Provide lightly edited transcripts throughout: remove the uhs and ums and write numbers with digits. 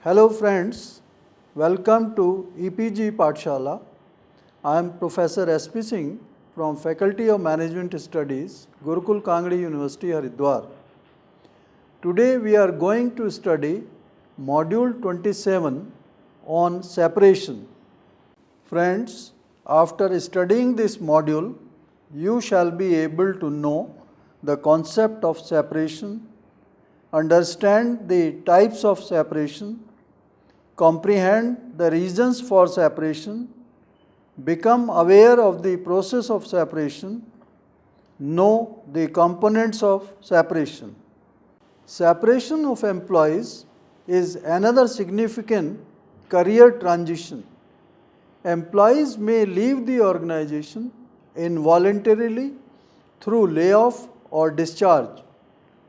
Hello friends, welcome to EPG Pathshala. I am Professor S.P. Singh from Faculty of Management Studies, Gurukul Kangadi University, Haridwar. Today we are going to study Module 27 on separation. Friends, after studying this module, you shall be able to know the concept of separation, understand the types of separation, comprehend the reasons for separation, become aware of the process of separation, know the components of separation. Separation of employees is another significant career transition. Employees may leave the organization involuntarily through layoff or discharge,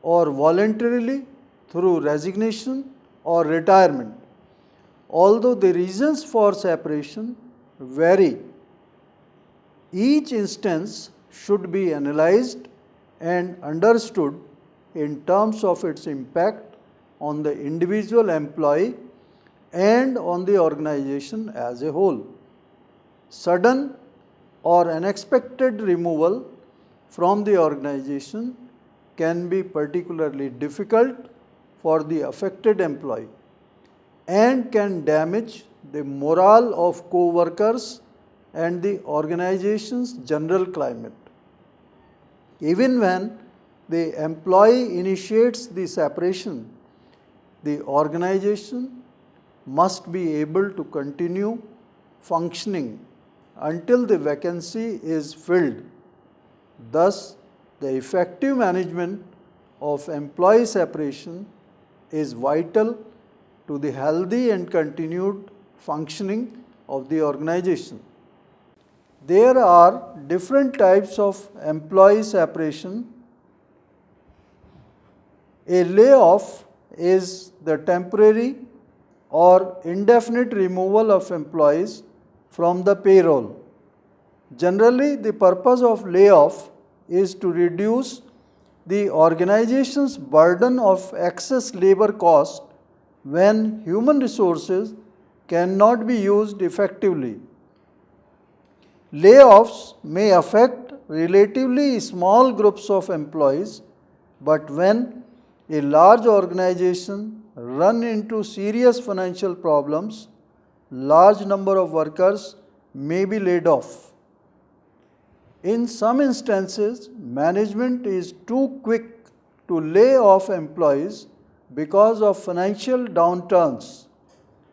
or voluntarily through resignation or retirement. Although the reasons for separation vary, each instance should be analyzed and understood in terms of its impact on the individual employee and on the organization as a whole. Sudden or unexpected removal from the organization can be particularly difficult for the affected employee and can damage the morale of co-workers and the organization's general climate. Even when the employee initiates the separation, the organization must be able to continue functioning until the vacancy is filled. Thus, the effective management of employee separation is vital to the healthy and continued functioning of the organization. There are different types of employee separation. A layoff is the temporary or indefinite removal of employees from the payroll. Generally, the purpose of layoff is to reduce the organization's burden of excess labor cost when human resources cannot be used effectively. Layoffs may affect relatively small groups of employees, but when a large organization runs into serious financial problems, large number of workers may be laid off. In some instances, management is too quick to lay off employees because of financial downturns,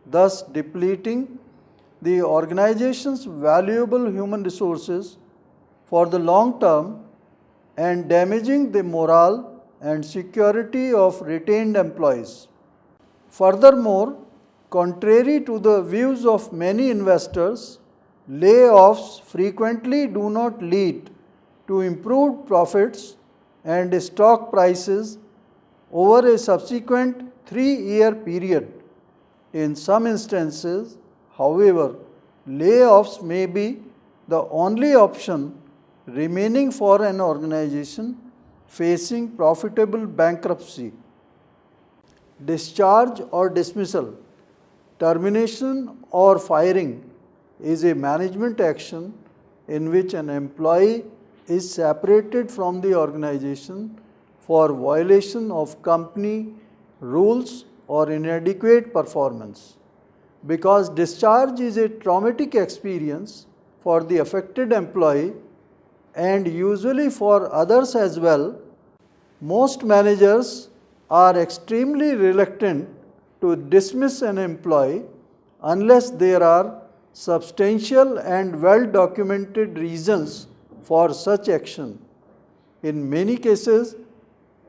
thus depleting the organization's valuable human resources for the long term and damaging the morale and security of retained employees. Furthermore, contrary to the views of many investors, layoffs frequently do not lead to improved profits and stock prices over a subsequent 3-year period. In some instances, however, layoffs may be the only option remaining for an organization facing profitable bankruptcy. Discharge or dismissal, termination or firing is a management action in which an employee is separated from the organization for violation of company rules or inadequate performance. Because discharge is a traumatic experience for the affected employee and usually for others as well, most managers are extremely reluctant to dismiss an employee unless there are substantial and well-documented reasons for such action. In many cases,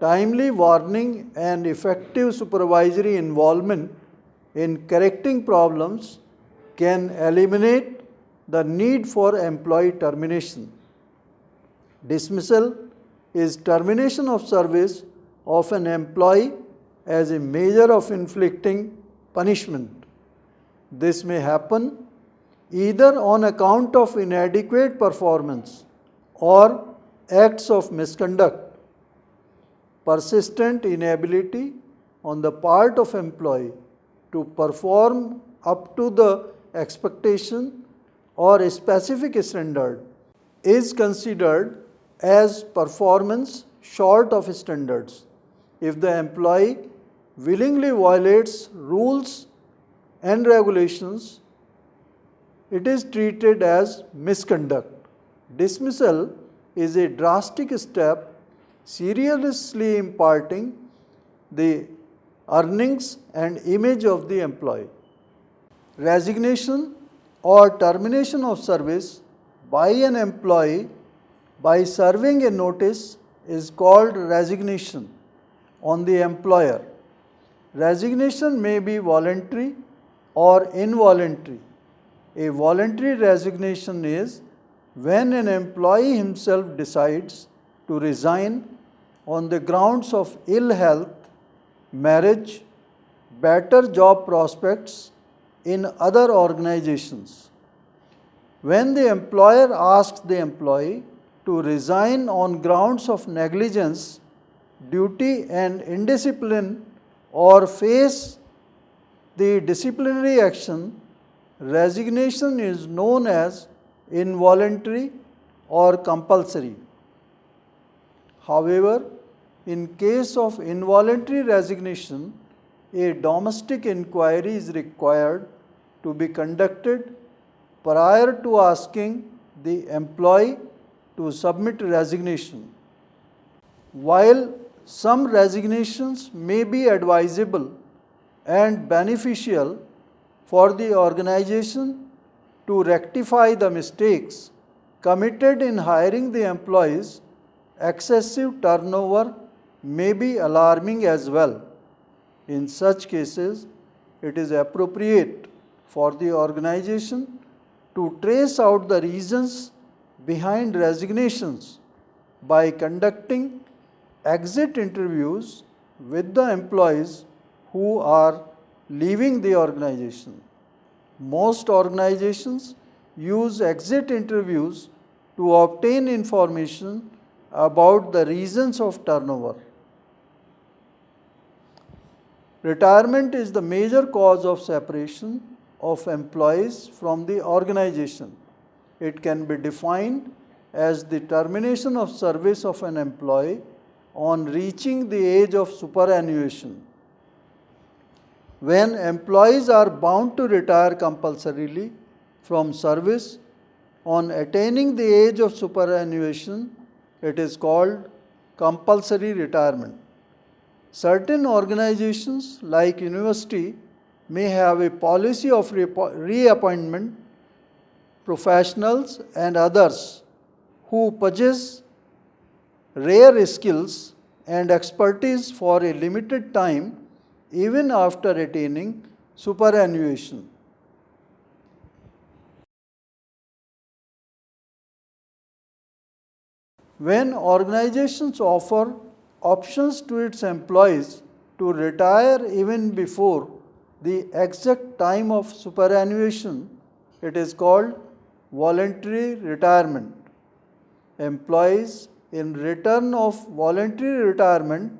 timely warning and effective supervisory involvement in correcting problems can eliminate the need for employee termination. Dismissal is termination of service of an employee as a measure of inflicting punishment. This may happen either on account of inadequate performance or acts of misconduct, persistent inability on the part of employee to perform up to the expectation or a specific standard is considered as performance short of standards. If the employee willingly violates rules and regulations, it is treated as misconduct. Dismissal is a drastic step, seriously impacting the earnings and image of the employee. Resignation or termination of service by an employee by serving a notice is called resignation on the employer. Resignation may be voluntary or involuntary. A voluntary resignation is when an employee himself decides to resign on the grounds of ill health, marriage, better job prospects in other organizations. When the employer asks the employee to resign on grounds of negligence, duty and indiscipline or face the disciplinary action, resignation is known as involuntary or compulsory. However, in case of involuntary resignation, a domestic inquiry is required to be conducted prior to asking the employee to submit resignation. While some resignations may be advisable and beneficial for the organization to rectify the mistakes committed in hiring the employees, excessive turnover may be alarming as well. In such cases, it is appropriate for the organization to trace out the reasons behind resignations by conducting exit interviews with the employees who are leaving the organization. Most organizations use exit interviews to obtain information about the reasons of turnover. Retirement is the major cause of separation of employees from the organization. It can be defined as the termination of service of an employee on reaching the age of superannuation. When employees are bound to retire compulsorily from service on attaining the age of superannuation, it is called compulsory retirement. Certain organizations like university may have a policy of reappointment professionals and others who possess rare skills and expertise for a limited time even after attaining superannuation. When organizations offer options to its employees to retire even before the exact time of superannuation, it is called voluntary retirement. Employees, in return of voluntary retirement,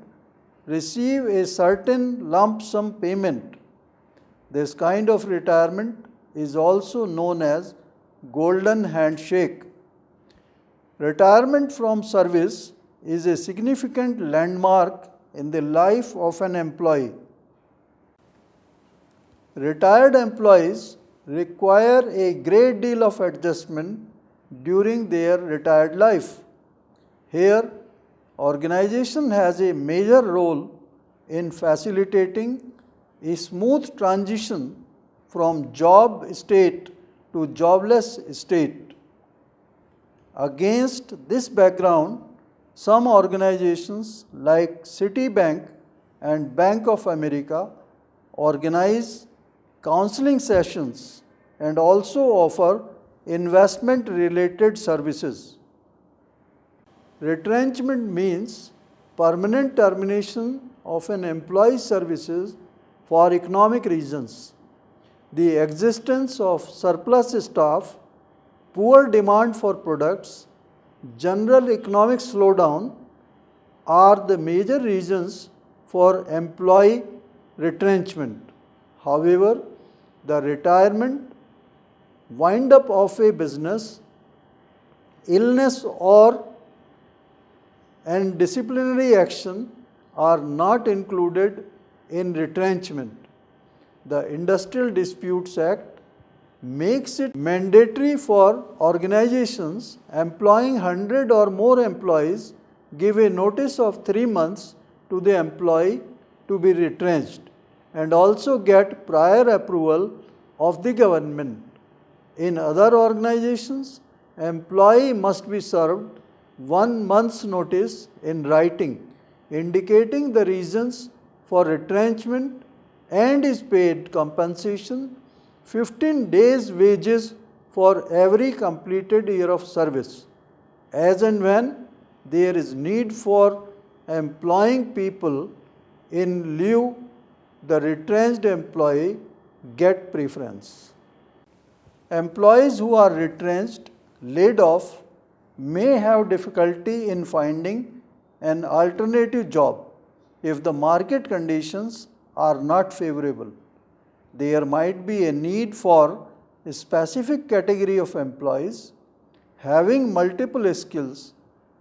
receive a certain lump sum payment. This kind of retirement is also known as golden handshake. Retirement from service is a significant landmark in the life of an employee. Retired employees require a great deal of adjustment during their retired life. Here, organization has a major role in facilitating a smooth transition from job state to jobless state. Against this background, some organizations like Citibank and Bank of America organize counseling sessions and also offer investment-related services. Retrenchment means permanent termination of an employee's services for economic reasons. The existence of surplus staff, poor demand for products, general economic slowdown are the major reasons for employee retrenchment. However, the retirement, wind up of a business, illness or and disciplinary action are not included in retrenchment. The Industrial Disputes Act makes it mandatory for organizations employing 100 or more employees give a notice of 3 months to the employee to be retrenched and also get prior approval of the government. In other organizations, employee must be served 1 month's notice in writing, indicating the reasons for retrenchment and is paid compensation 15 days wages for every completed year of service. As and when there is need for employing people in lieu, the retrenched employee get preference. Employees who are retrenched, laid off, may have difficulty in finding an alternative job if the market conditions are not favorable. There might be a need for a specific category of employees having multiple skills,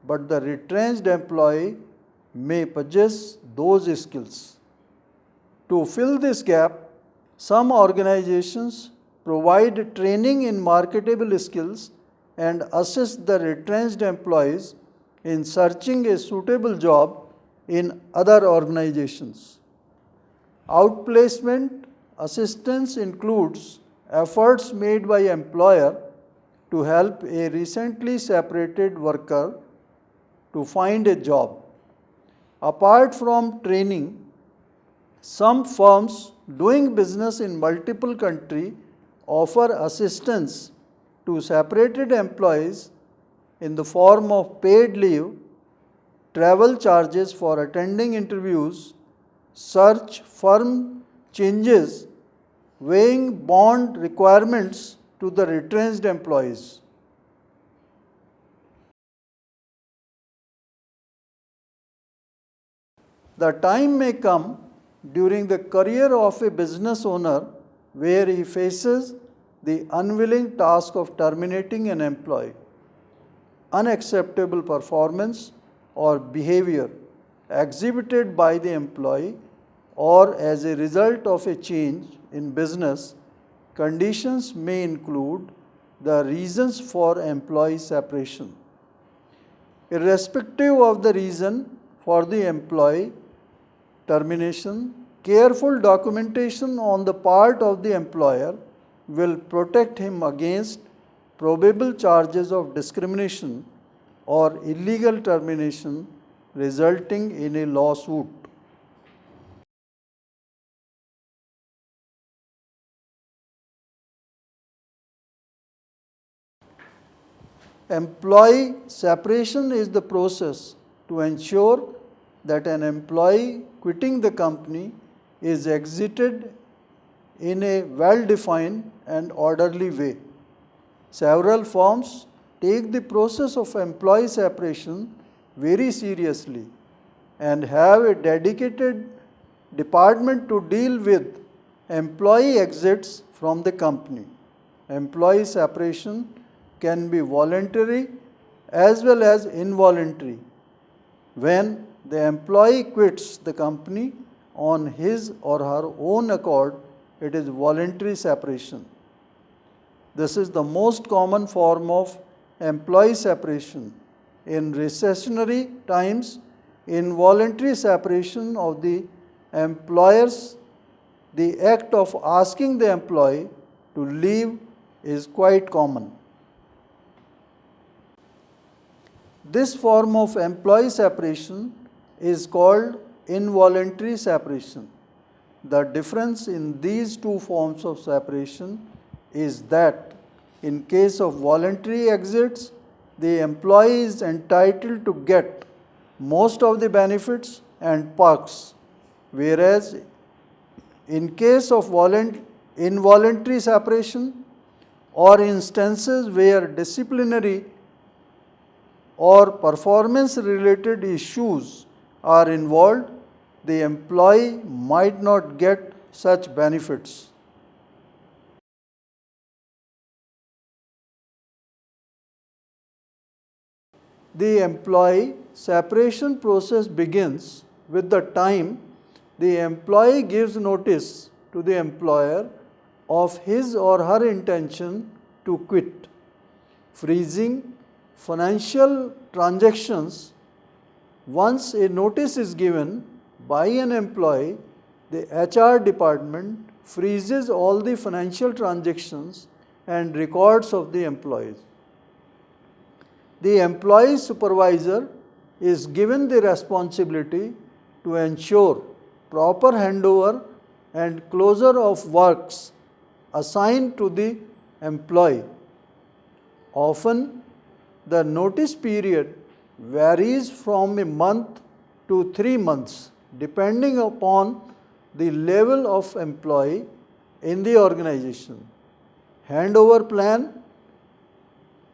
but the retrenched employee may possess those skills. To fill this gap, some organizations provide training in marketable skills and assist the retrenched employees in searching a suitable job in other organizations. Outplacement assistance includes efforts made by employer to help a recently separated worker to find a job. Apart from training, some firms doing business in multiple countries offer assistance to separated employees in the form of paid leave, travel charges for attending interviews, search firm changes, weighing bond requirements to the retrenched employees. The time may come during the career of a business owner where he faces the unwilling task of terminating an employee. Unacceptable performance or behavior exhibited by the employee or as a result of a change in business conditions may include the reasons for employee separation. Irrespective of the reason for the employee termination, careful documentation on the part of the employer will protect him against probable charges of discrimination or illegal termination resulting in a lawsuit. Employee separation is the process to ensure that an employee quitting the company is exited in a well-defined and orderly way. Several firms take the process of employee separation very seriously and have a dedicated department to deal with employee exits from the company. Employee separation can be voluntary as well as involuntary. When the employee quits the company on his or her own accord, it is voluntary separation. This is the most common form of employee separation. In recessionary times, involuntary separation of the employers, the act of asking the employee to leave is quite common. This form of employee separation is called involuntary separation. The difference in these two forms of separation is that in case of voluntary exits, the employee is entitled to get most of the benefits and perks, whereas in case of involuntary separation or instances where disciplinary or performance related issues are involved, the employee might not get such benefits. The employee separation process begins with the time the employee gives notice to the employer of his or her intention to quit. Freezing financial transactions. Once a notice is given by an employee, the HR department freezes all the financial transactions and records of the employees. The employee supervisor is given the responsibility to ensure proper handover and closure of works assigned to the employee. Often, the notice period varies from a month to 3 months, depending upon the level of employee in the organization. Handover plan.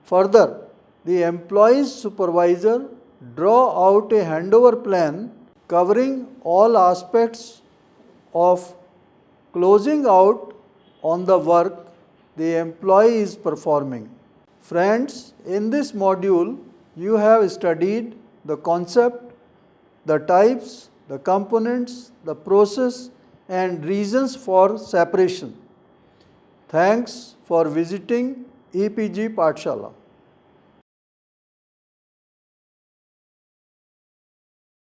Further, the employee's supervisor draw out a handover plan covering all aspects of closing out on the work the employee is performing. Friends, in this module, you have studied the concept, the types, the components, the process and reasons for separation. Thanks for visiting EPG Pathshala.